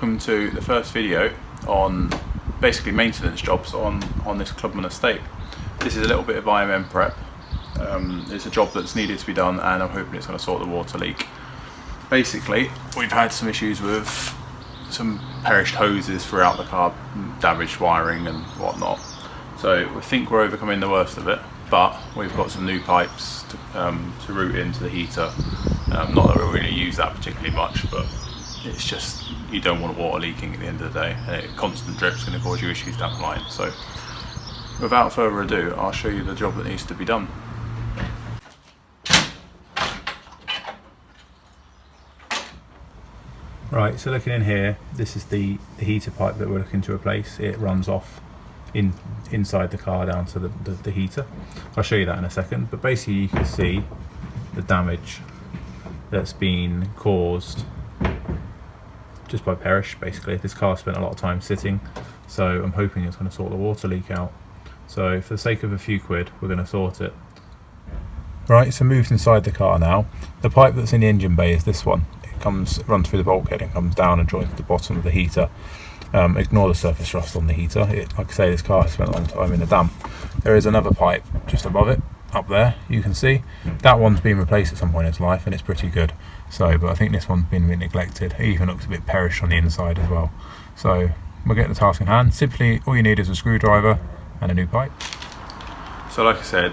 welcome to the first video on basically maintenance jobs on this Clubman estate. This is a little bit of IMM prep. It's a job that's needed to be done and I'm hoping it's going to sort the water leak. Basically, we've had some issues with some perished hoses throughout the car, damaged wiring and whatnot. So we think we're overcoming the worst of it, but we've got some new pipes to route into the heater. Not that we'll really use that particularly much, but it's just, you don't want water leaking at the end of the day. And constant drip's going to cause you issues down the line. So without further ado, I'll show you the job that needs to be done. Right, so looking in here, this is the heater pipe that we're looking to replace. It runs off inside the car down to the heater. I'll show you that in a second, but basically you can see the damage that's been caused just by perish. Basically, this car spent a lot of time sitting, so I'm hoping it's going to sort the water leak out. So for the sake of a few quid, we're going to sort it. Right, so moved inside the car now. The pipe that's in the engine bay is this one. Runs through the bulkhead and comes down and joins the bottom of the heater. Ignore the surface rust on the heater. Like I say, this car spent a long time in the damp. There is another pipe just above it, up there, you can see. That one's been replaced at some point in its life and it's pretty good. So, but I think this one's been a bit neglected. It even looks a bit perished on the inside as well. So we'll get the task in hand. Simply, all you need is a screwdriver and a new pipe. So like I said,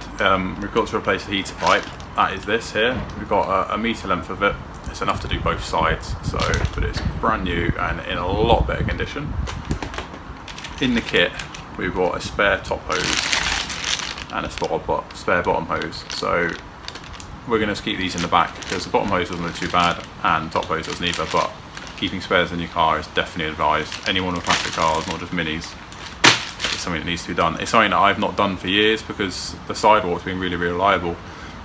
we've got to replace the heater pipe. That is this here. We've got a metre length of it. It's enough to do both sides, but it's brand new and in a lot better condition. In the kit, we've got a spare top hose and a spare bottom hose. So we're going to keep these in the back because the bottom hose doesn't look too bad and top hose doesn't either, but keeping spares in your car is definitely advised. Anyone with classic cars, not just minis, it's something that needs to be done. It's something that I've not done for years because the sidewalk's been really reliable,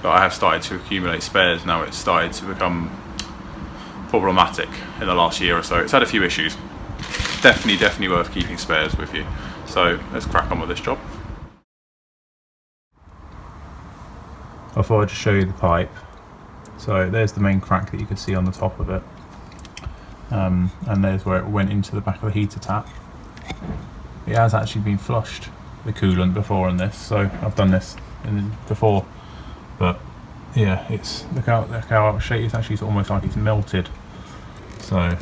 but I have started to accumulate spares now. It's started to become problematic in the last year or so. It's had a few issues. Definitely worth keeping spares with you. So let's crack on with this job. I thought I'd just show you the pipe. So there's the main crack that you can see on the top of it, and there's where it went into the back of the heater tap. It has actually been flushed, the coolant, before in this, so I've done this before, but yeah, look how out of shape. It's actually almost like it's melted. So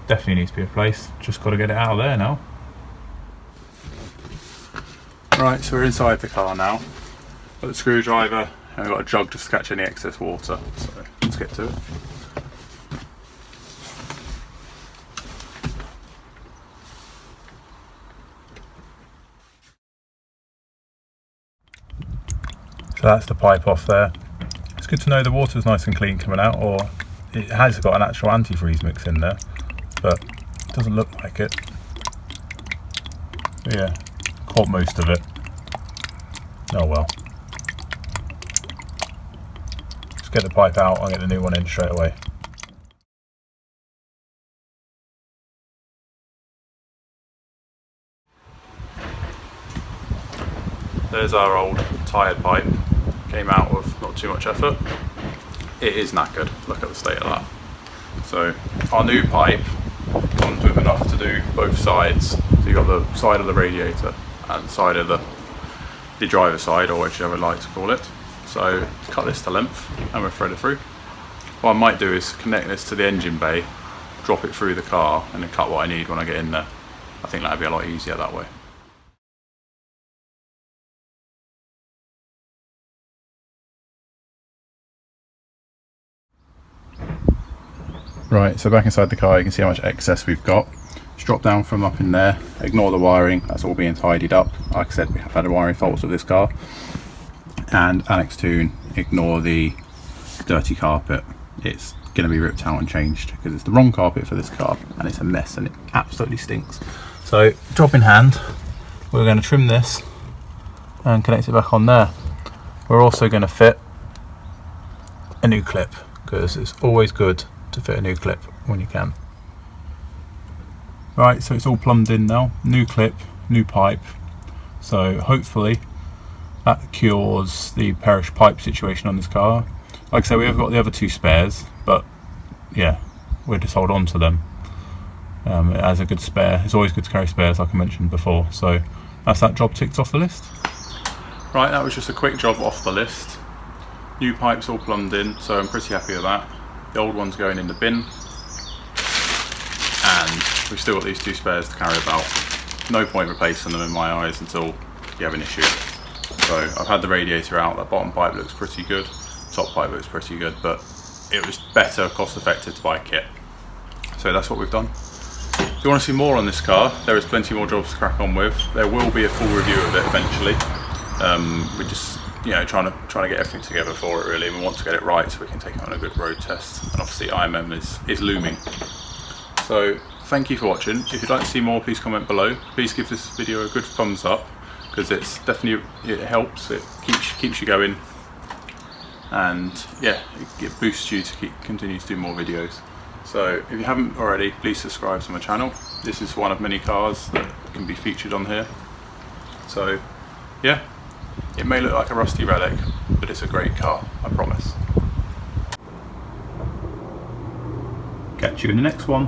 definitely needs to be replaced. Just got to get it out of there now. Right, so we're inside the car now. Got the screwdriver and we've got a jug just to catch any excess water. So let's get to it. So that's the pipe off there. It's good to know the water's nice and clean coming out, or it has got an actual antifreeze mix in there, but it doesn't look like it. But yeah, caught most of it. Oh well. Let's get the pipe out, I'll get the new one in straight away. There's our old tired pipe. Came out with not too much effort. It is knackered, look at the state of that. So our new pipe comes with enough to do both sides. So you've got the side of the radiator and the side of the driver's side, or whichever you like to call it. So cut this to length and we'll thread it through. What I might do is connect this to the engine bay, drop it through the car and then cut what I need when I get in there. I think that'd be a lot easier that way. Right, so back inside the car you can see how much excess we've got. Just drop down from up in there, ignore the wiring, that's all being tidied up. Like I said, we have had a wiring faults with this car. And Annex 2, ignore the dirty carpet. It's going to be ripped out and changed because it's the wrong carpet for this car and it's a mess and it absolutely stinks. So drop in hand, we're going to trim this and connect it back on there. We're also going to fit a new clip because it's always good to fit a new clip when you can. Right, so it's all plumbed in now. New clip, new pipe. So hopefully that cures the perished pipe situation on this car. Like I said, we have got the other two spares, but yeah, we'll just hold on to them. It has a good spare. It's always good to carry spares, like I mentioned before. So that's that job ticked off the list. Right, that was just a quick job off the list. New pipes all plumbed in, so I'm pretty happy with that. The old one's going in the bin, and we've still got these 2 spares to carry about. No point replacing them in my eyes until you have an issue. So I've had the radiator out. That bottom pipe looks pretty good, top pipe looks pretty good, but it was better cost effective to buy kit. So that's what we've done. If you want to see more on this car, there is plenty more jobs to crack on with. There will be a full review of it eventually. We're just, you know, trying to get everything together for it really. We want to get it right so we can take it on a good road test. And obviously IMM is looming. So thank you for watching. If you'd like to see more, please comment below. Please give this video a good thumbs up, because it's definitely, it helps. It keeps you going, and yeah, it boosts you to continue to do more videos. So if you haven't already, please subscribe to my channel. This is one of many cars that can be featured on here. So yeah, it may look like a rusty relic, but it's a great car, I promise. Catch you in the next one.